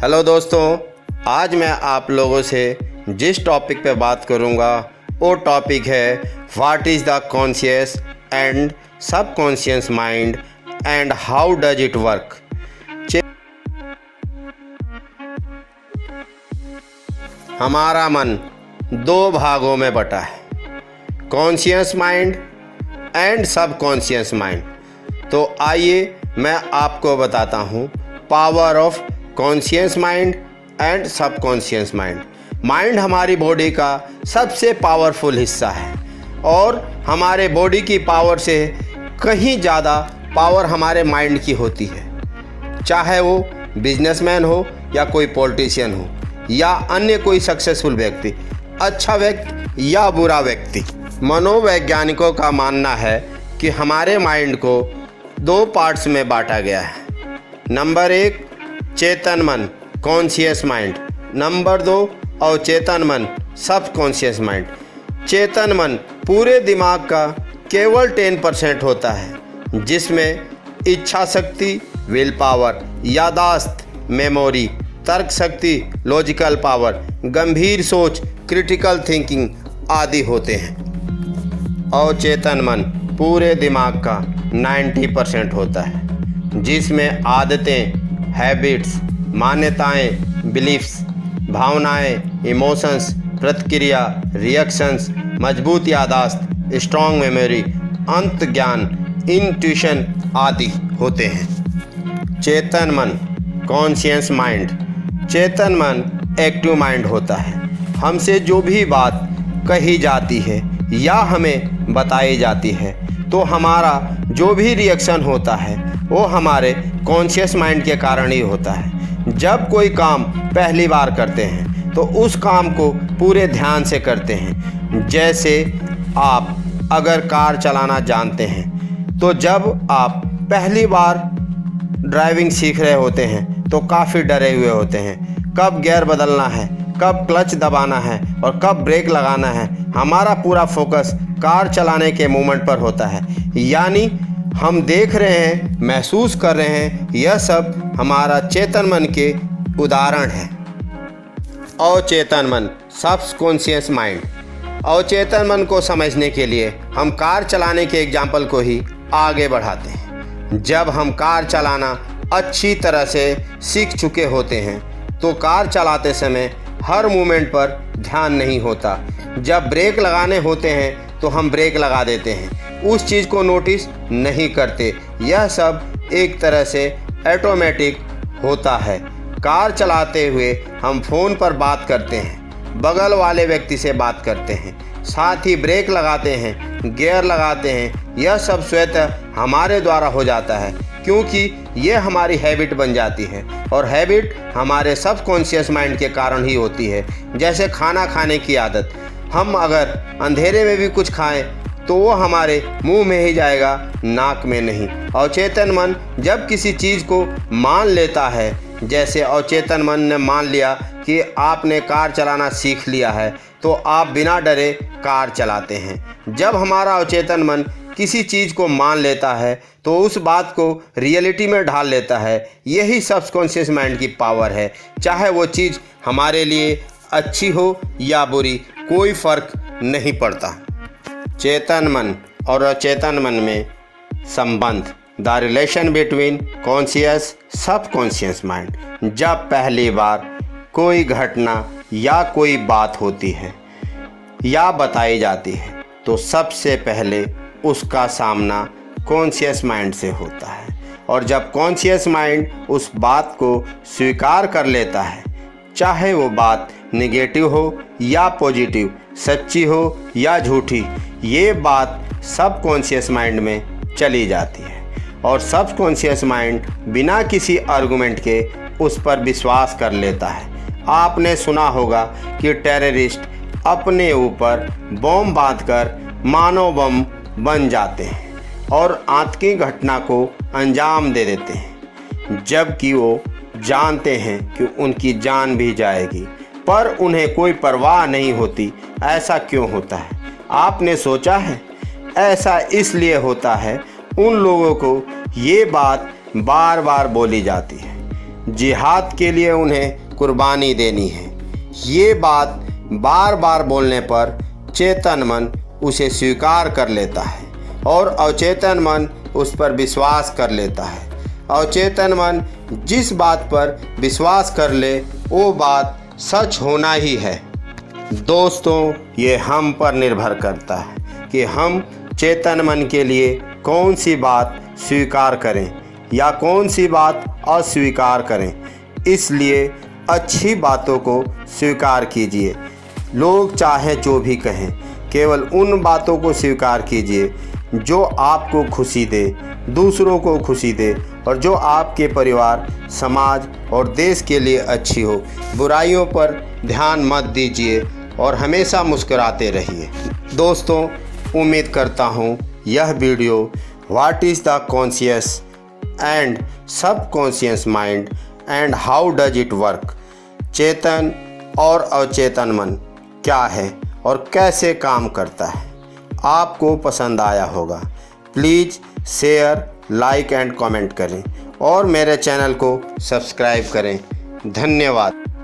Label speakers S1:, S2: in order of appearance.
S1: Hello दोस्तों, आज मैं आप लोगों से जिस टॉपिक पे बात करूँगा वो टॉपिक है what is the conscious and subconscious mind and how does it work. हमारा मन दो भागों में बटा है, conscious mind and subconscious mind. तो आइए मैं आपको बताता हूँ power of conscious mind and subconscious mind. Mind हमारी बॉडी का सबसे पावरफुल हिस्सा है और हमारे बॉडी की पावर से कहीं ज़्यादा पावर हमारे माइंड की होती है। चाहे वो बिजनेसमैन हो या कोई पॉलिटिशियन हो या अन्य कोई सक्सेसफुल व्यक्ति, अच्छा व्यक्ति या बुरा व्यक्ति। मनोवैज्ञानिकों का मानना है कि हमारे माइंड को दो पार्ट्स में बांटा गया है। नंबर 1 चेतन मन कॉन्शियस माइंड, नंबर 2 अवचेतन मन सबकॉन्शियस माइंड। चेतन मन पूरे दिमाग का केवल 10% होता है, जिसमें इच्छा शक्ति, विल पावर, यादाश्त, मेमोरी, तर्क शक्ति, लॉजिकल पावर, गंभीर सोच, क्रिटिकल थिंकिंग आदि होते हैं। अवचेतन मन पूरे दिमाग का 90% होता है, जिसमें आदतें, हैबिट्स, मान्यताएं, बिलीफ्स, भावनाएं, इमोशंस, प्रतिक्रिया, रिएक्शंस, मजबूत यादाश्त, स्ट्रॉन्ग मेमोरी, अंत ज्ञान, इंट्यूशन आदि होते हैं। चेतन मन कॉन्शियस माइंड। चेतन मन एक्टिव माइंड होता है। हमसे जो भी बात कही जाती है या हमें बताई जाती है तो हमारा जो भी रिएक्शन होता है वो हमारे कॉन्शियस माइंड के कारण ही होता है। जब कोई काम पहली बार करते हैं तो उस काम को पूरे ध्यान से करते हैं। जैसे आप अगर कार चलाना जानते हैं तो जब आप पहली बार ड्राइविंग सीख रहे होते हैं तो काफ़ी डरे हुए होते हैं। कब गियर बदलना है, कब क्लच दबाना है और कब ब्रेक लगाना है, हमारा पूरा फोकस कार चलाने के मोमेंट पर होता है। यानी हम देख रहे हैं, महसूस कर रहे हैं, यह सब हमारा चेतन मन के उदाहरण है। अवचेतन मन सबकॉन्शियस माइंड। अवचेतन मन को समझने के लिए हम कार चलाने के एग्जाम्पल को ही आगे बढ़ाते हैं। जब हम कार चलाना अच्छी तरह से सीख चुके होते हैं तो कार चलाते समय हर मोमेंट पर ध्यान नहीं होता। जब ब्रेक लगाने होते हैं तो हम ब्रेक लगा देते हैं, उस चीज़ को नोटिस नहीं करते। यह सब एक तरह से ऑटोमेटिक होता है। कार चलाते हुए हम फ़ोन पर बात करते हैं, बगल वाले व्यक्ति से बात करते हैं, साथ ही ब्रेक लगाते हैं, गियर लगाते हैं। यह सब स्वतः हमारे द्वारा हो जाता है क्योंकि ये हमारी हैबिट बन जाती है और हैबिट हमारे सबकॉन्शियस माइंड के कारण ही होती है। जैसे खाना खाने की आदत, हम अगर अंधेरे में भी कुछ खाएं तो वो हमारे मुंह में ही जाएगा, नाक में नहीं। अवचेतन मन जब किसी चीज़ को मान लेता है, जैसे अवचेतन मन ने मान लिया कि आपने कार चलाना सीख लिया है तो आप बिना डरे कार चलाते हैं। जब हमारा अवचेतन मन किसी चीज़ को मान लेता है तो उस बात को रियलिटी में ढाल लेता है। यही सबकॉन्शियस माइंड की पावर है। चाहे वो चीज़ हमारे लिए अच्छी हो या बुरी, कोई फर्क नहीं पड़ता। चेतन मन और अचेतन मन में संबंध, the relation between conscious subconscious mind. जब पहली बार कोई घटना या कोई बात होती है या बताई जाती है तो सबसे पहले उसका सामना कॉन्शियस माइंड से होता है और जब कॉन्शियस माइंड उस बात को स्वीकार कर लेता है, चाहे वो बात नेगेटिव हो या पॉजिटिव, सच्ची हो या झूठी, ये बात सबकॉन्शियस माइंड में चली जाती है और सबकॉन्शियस माइंड बिना किसी आर्गुमेंट के उस पर विश्वास कर लेता है। आपने सुना होगा कि टेररिस्ट अपने ऊपर बम बांधकर मानव बम बन जाते हैं और आतंकी घटना को अंजाम दे देते हैं, जबकि वो जानते हैं कि उनकी जान भी जाएगी, पर उन्हें कोई परवाह नहीं होती। ऐसा क्यों होता है? आपने सोचा है? ऐसा इसलिए होता है उन लोगों को ये बात बार बार बोली जाती है। जिहाद के लिए उन्हें कुर्बानी देनी है। ये बात बार बार बोलने पर चेतन मन उसे स्वीकार कर लेता है और अवचेतन मन उस पर विश्वास कर लेता है। अवचेतन मन जिस बात पर विश्वास कर ले वो बात सच होना ही है। दोस्तों, ये हम पर निर्भर करता है कि हम चेतन मन के लिए कौन सी बात स्वीकार करें या कौन सी बात अस्वीकार करें। इसलिए अच्छी बातों को स्वीकार कीजिए। लोग चाहे जो भी कहें, केवल उन बातों को स्वीकार कीजिए जो आपको खुशी दे, दूसरों को खुशी दे और जो आपके परिवार, समाज और देश के लिए अच्छी हो। बुराइयों पर ध्यान मत दीजिए और हमेशा मुस्कुराते रहिए। दोस्तों, उम्मीद करता हूँ यह video what is the conscious and subconscious mind and how does it work, चेतन और अवचेतन मन क्या है और कैसे काम करता है, आपको पसंद आया होगा। Please share, like and comment करें और मेरे चैनल को सब्सक्राइब करें। धन्यवाद।